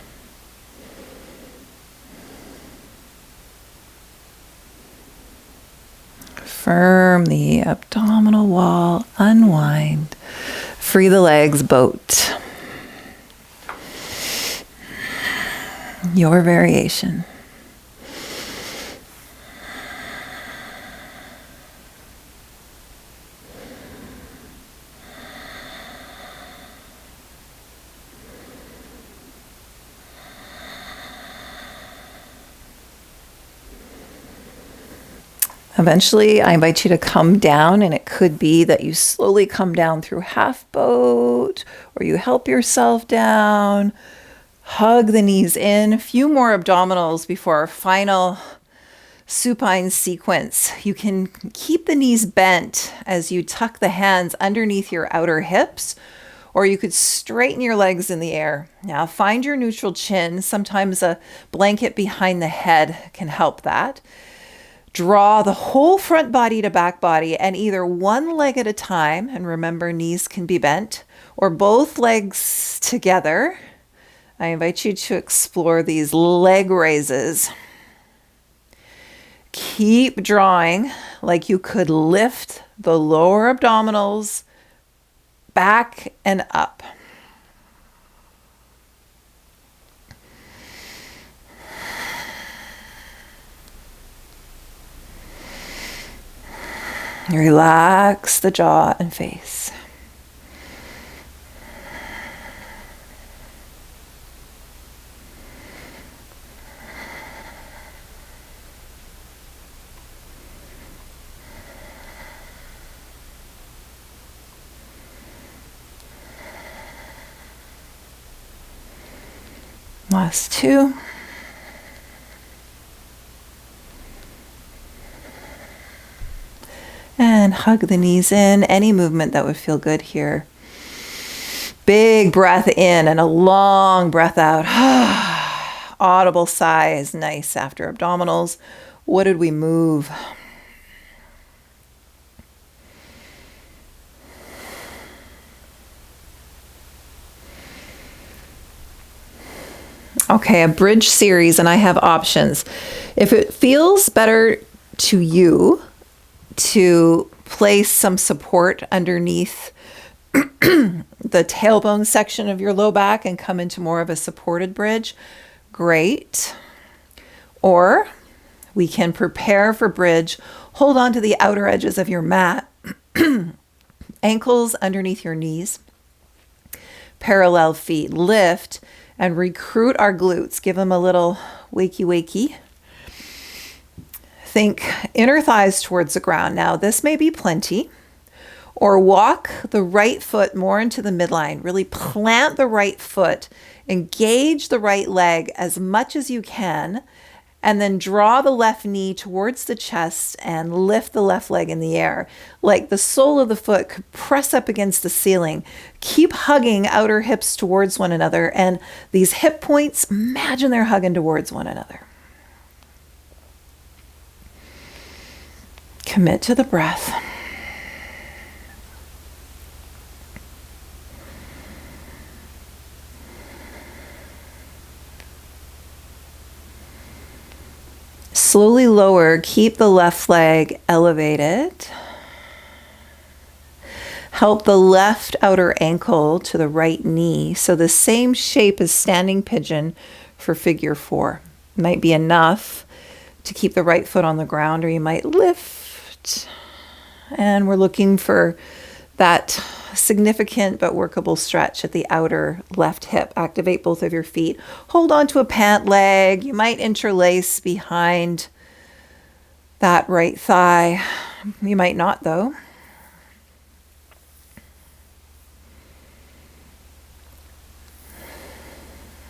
Firm the abdominal wall, unwind, free the legs, boat. Your variation. Eventually, I invite you to come down, and it could be that you slowly come down through half boat, or you help yourself down. Hug the knees in. A few more abdominals before our final supine sequence. You can keep the knees bent as you tuck the hands underneath your outer hips, or you could straighten your legs in the air. Now, find your neutral chin. Sometimes a blanket behind the head can help that. Draw the whole front body to back body, and either one leg at a time, and remember knees can be bent, or both legs together. I invite you to explore these leg raises. Keep drawing like you could lift the lower abdominals back and up. Relax the jaw and face. Last 2. And hug the knees in. Any movement that would feel good here. Big breath in and a long breath out. Audible sigh is nice after abdominals. What did we move? Okay, a bridge series, and I have options. If it feels better to you to place some support underneath the tailbone section of your low back and come into more of a supported bridge, great. Or we can prepare for bridge, hold on to the outer edges of your mat, ankles underneath your knees, parallel feet, lift, and recruit our glutes. Give them a little wakey. Think inner thighs towards the ground. Now, this may be plenty. Or walk the right foot more into the midline. Really plant the right foot. Engage the right leg as much as you can. And then draw the left knee towards the chest and lift the left leg in the air. Like the sole of the foot could press up against the ceiling. Keep hugging outer hips towards one another. And these hip points, imagine they're hugging towards one another. Commit to the breath. Slowly lower, keep the left leg elevated. Help the left outer ankle to the right knee. So the same shape as standing pigeon for figure 4. Might be enough to keep the right foot on the ground, or you might lift. And we're looking for that significant but workable stretch at the outer left hip. Activate both of your feet. Hold on to a pant leg. You might interlace behind that right thigh. You might not, though.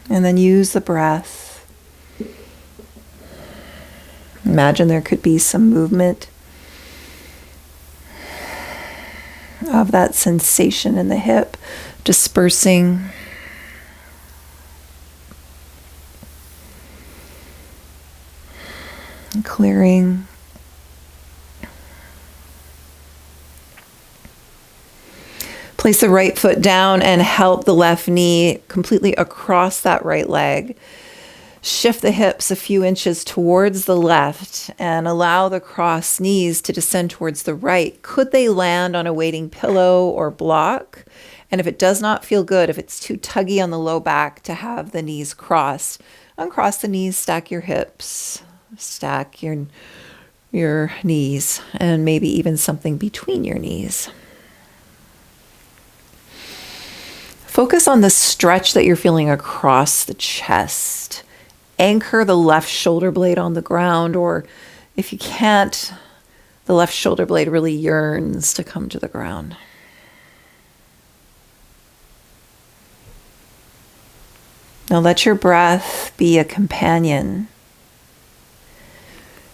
And then use the breath. Imagine there could be some movement of that sensation in the hip, dispersing. Clearing. Place the right foot down and help the left knee completely across that right leg. Shift the hips a few inches towards the left and allow the crossed knees to descend towards the right. Could they land on a weighting pillow or block? And if it does not feel good, if it's too tuggy on the low back to have the knees crossed, uncross the knees, stack your hips, stack your knees, and maybe even something between your knees. Focus on the stretch that you're feeling across the chest. Anchor the left shoulder blade on the ground, or if you can't, the left shoulder blade really yearns to come to the ground. Now let your breath be a companion.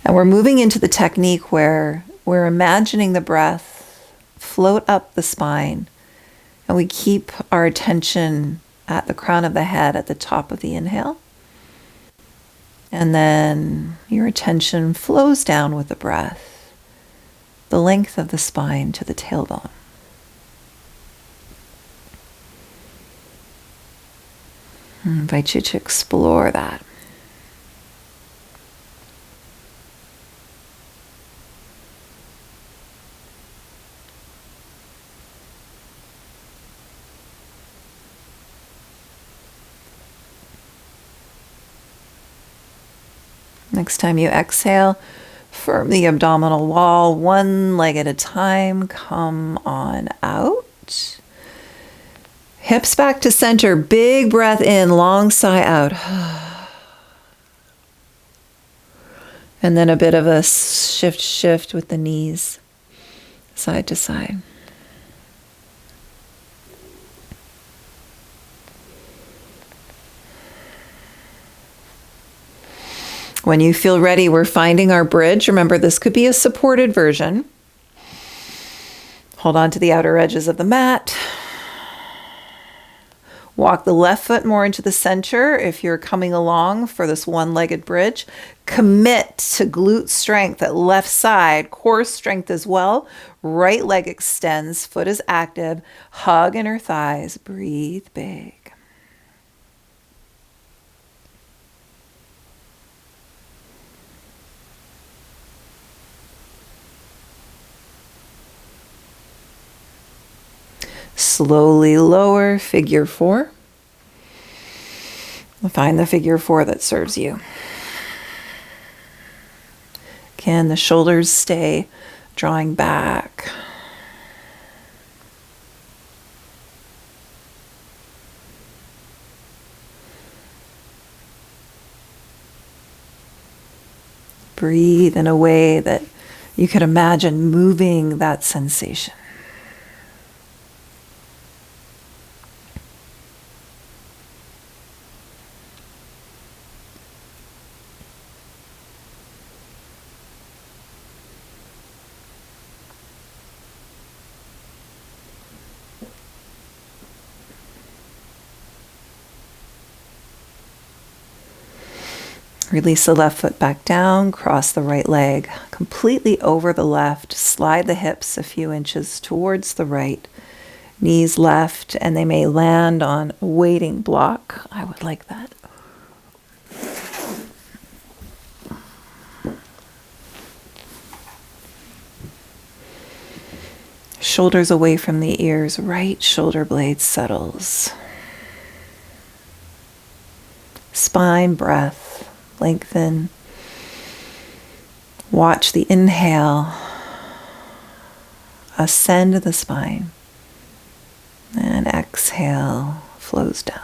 And we're moving into the technique where we're imagining the breath float up the spine, and we keep our attention at the crown of the head at the top of the inhale. And then your attention flows down with the breath, the length of the spine to the tailbone. I invite you to explore that. Next time you exhale, firm the abdominal wall, one leg at a time. Come on out. Hips back to center. Big breath in, long sigh out. And then a bit of a shift with the knees, side to side. When you feel ready, we're finding our bridge. Remember, this could be a supported version. Hold on to the outer edges of the mat. Walk the left foot more into the center if you're coming along for this one-legged bridge. Commit to glute strength at left side, core strength as well. Right leg extends, foot is active. Hug inner thighs, breathe big. Slowly lower, figure 4. Find the figure 4 that serves you. Can the shoulders stay drawing back? Breathe in a way that you could imagine moving that sensation. Release the left foot back down, cross the right leg completely over the left, slide the hips a few inches towards the right, knees left, and they may land on a weighting block. I would like that. Shoulders away from the ears, right shoulder blade settles. Spine, breath, lengthen. Watch the inhale ascend the spine, and exhale flows down.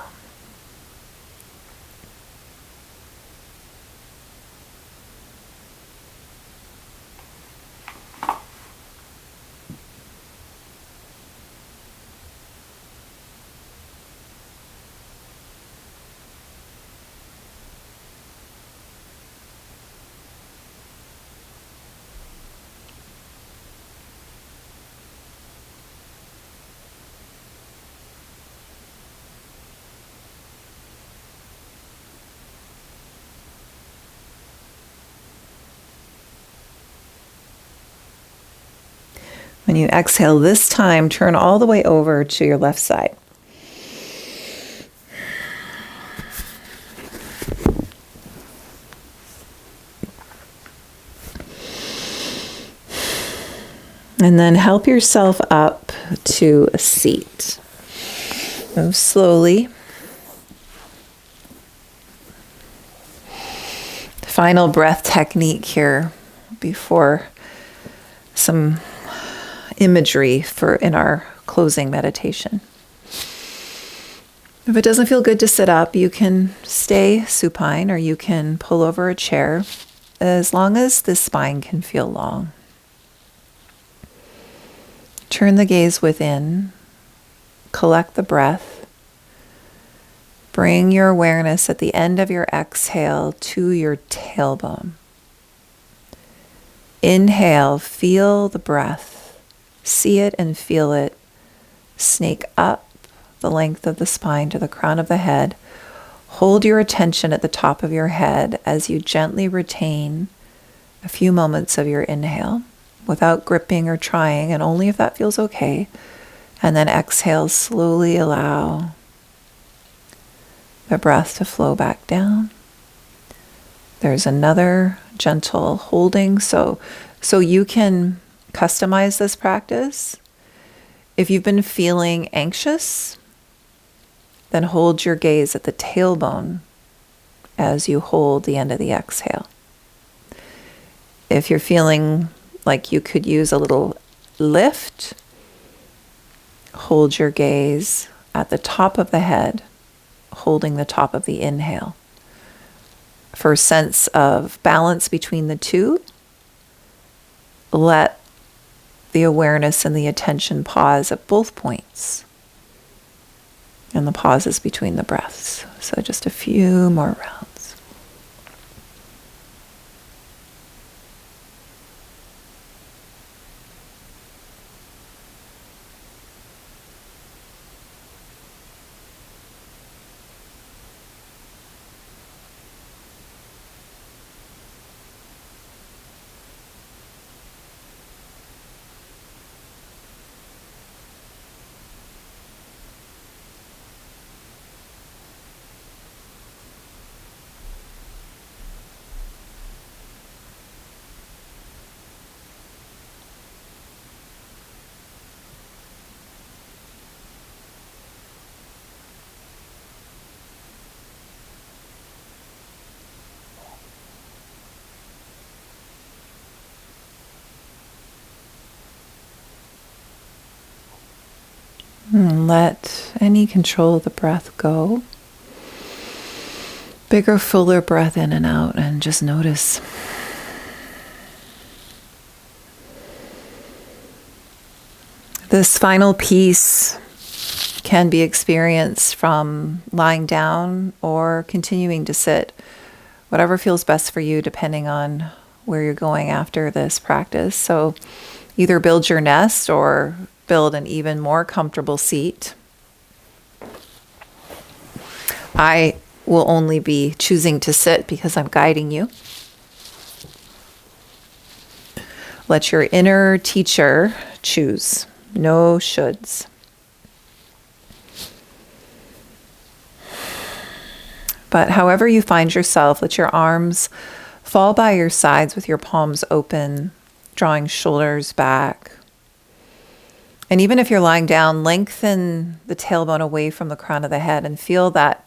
When you exhale this time, turn all the way over to your left side. And then help yourself up to a seat. Move slowly. Final breath technique here before some imagery for in our closing meditation. If it doesn't feel good to sit up, you can stay supine or you can pull over a chair as long as the spine can feel long. Turn the gaze within, collect the breath, bring your awareness at the end of your exhale to your tailbone. Inhale, feel the breath. See it and feel it snake up the length of the spine to the crown of the head. Hold your attention at the top of your head as you gently retain a few moments of your inhale without gripping or trying, and only if that feels okay. And then exhale, slowly allow the breath to flow back down. There's another gentle holding, so you can customize this practice. If you've been feeling anxious, then hold your gaze at the tailbone as you hold the end of the exhale. If you're feeling like you could use a little lift, hold your gaze at the top of the head, holding the top of the inhale. For a sense of balance between the two, let the awareness and the attention pause at both points. And the pauses between the breaths. So just a few more rounds. And let any control of the breath go. Bigger, fuller breath in and out, and just notice. This final piece can be experienced from lying down or continuing to sit, whatever feels best for you depending on where you're going after this practice. So either build your nest or build an even more comfortable seat. I will only be choosing to sit because I'm guiding you. Let your inner teacher choose. No shoulds. But however you find yourself, let your arms fall by your sides with your palms open, drawing shoulders back. And even if you're lying down, lengthen the tailbone away from the crown of the head and feel that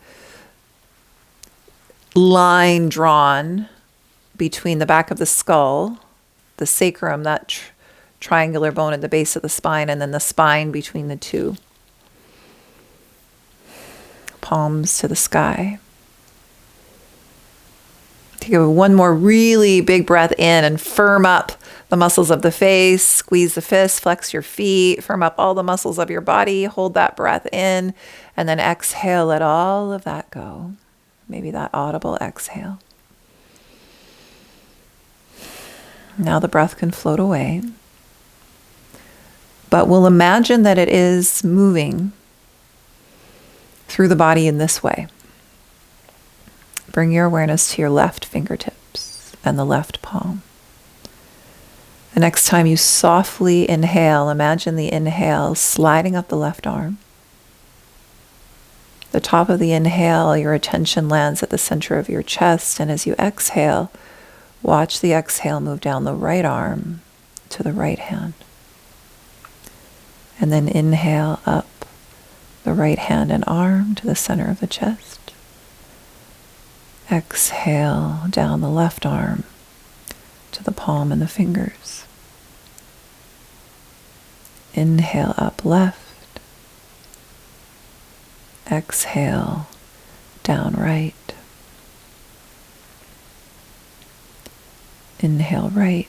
line drawn between the back of the skull, the sacrum, that triangular bone at the base of the spine, and then the spine between the two. Palms to the sky. Take one more really big breath in and firm up the muscles of the face, squeeze the fists, flex your feet, firm up all the muscles of your body, hold that breath in, and then exhale, let all of that go. Maybe that audible exhale. Now the breath can float away, but we'll imagine that it is moving through the body in this way. Bring your awareness to your left fingertips and the left palm. The next time you softly inhale, imagine the inhale sliding up the left arm. The top of the inhale, your attention lands at the center of your chest, and as you exhale, watch the exhale move down the right arm to the right hand. And then inhale up the right hand and arm to the center of the chest. Exhale down the left arm to the palm and the fingers. Inhale up left. Exhale down right. Inhale right.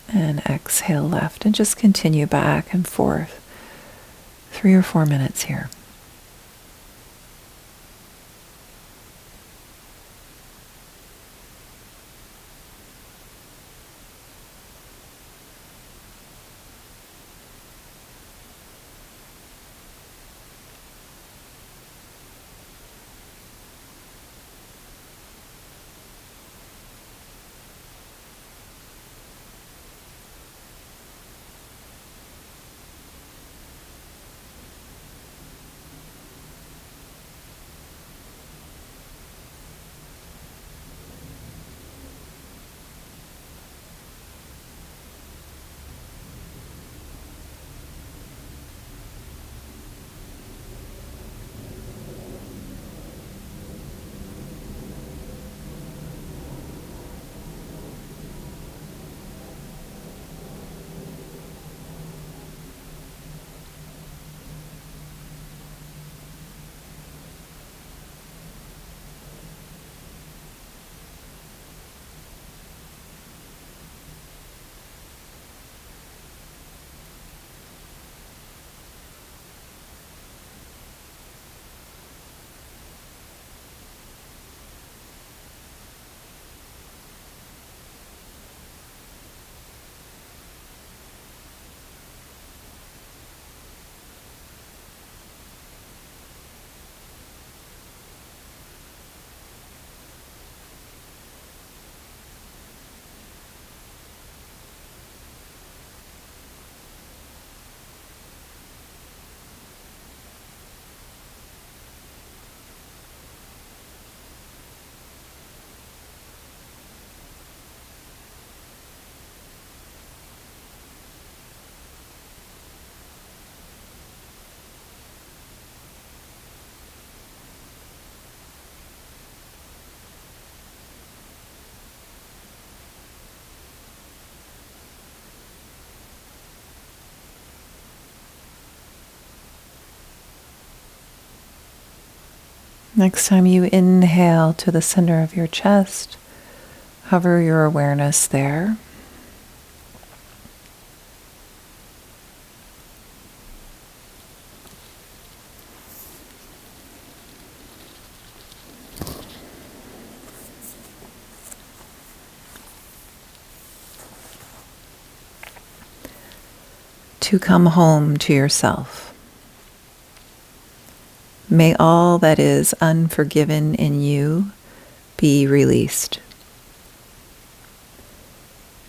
And exhale left. And just continue back and forth. 3 or 4 minutes here. Next time you inhale to the center of your chest, hover your awareness there. To come home to yourself. May all that is unforgiven in you be released.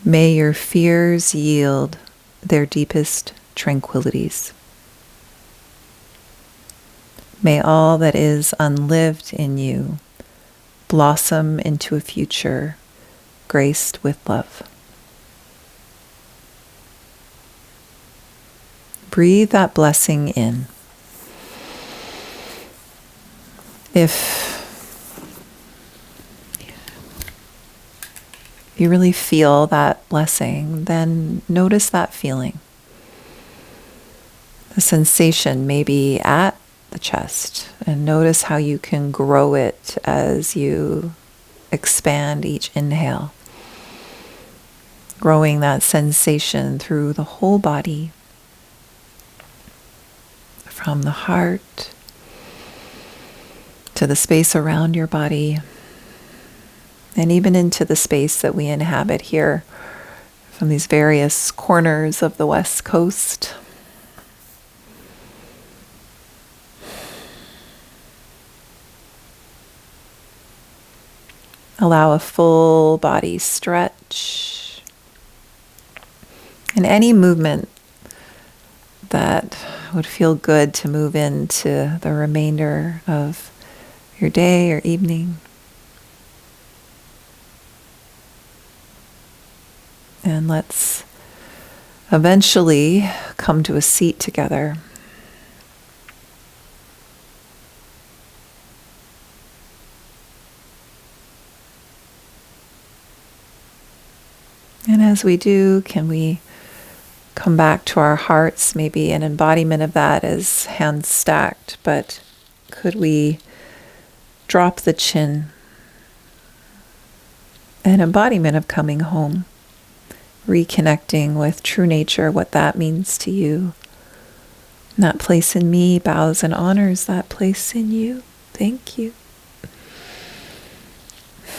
May your fears yield their deepest tranquilities. May all that is unlived in you blossom into a future graced with love. Breathe that blessing in. If you really feel that blessing, then notice that feeling. The sensation maybe at the chest, and notice how you can grow it as you expand each inhale. Growing that sensation through the whole body, from the heart to the space around your body, and even into the space that we inhabit here from these various corners of the West Coast. Allow a full body stretch and any movement that would feel good to move into the remainder of your day or evening. And let's eventually come to a seat together. And as we do, can we come back to our hearts? Maybe an embodiment of that is hands stacked, but could we drop the chin? An embodiment of coming home. Reconnecting with true nature, what that means to you. That place in me bows and honors that place in you. Thank you.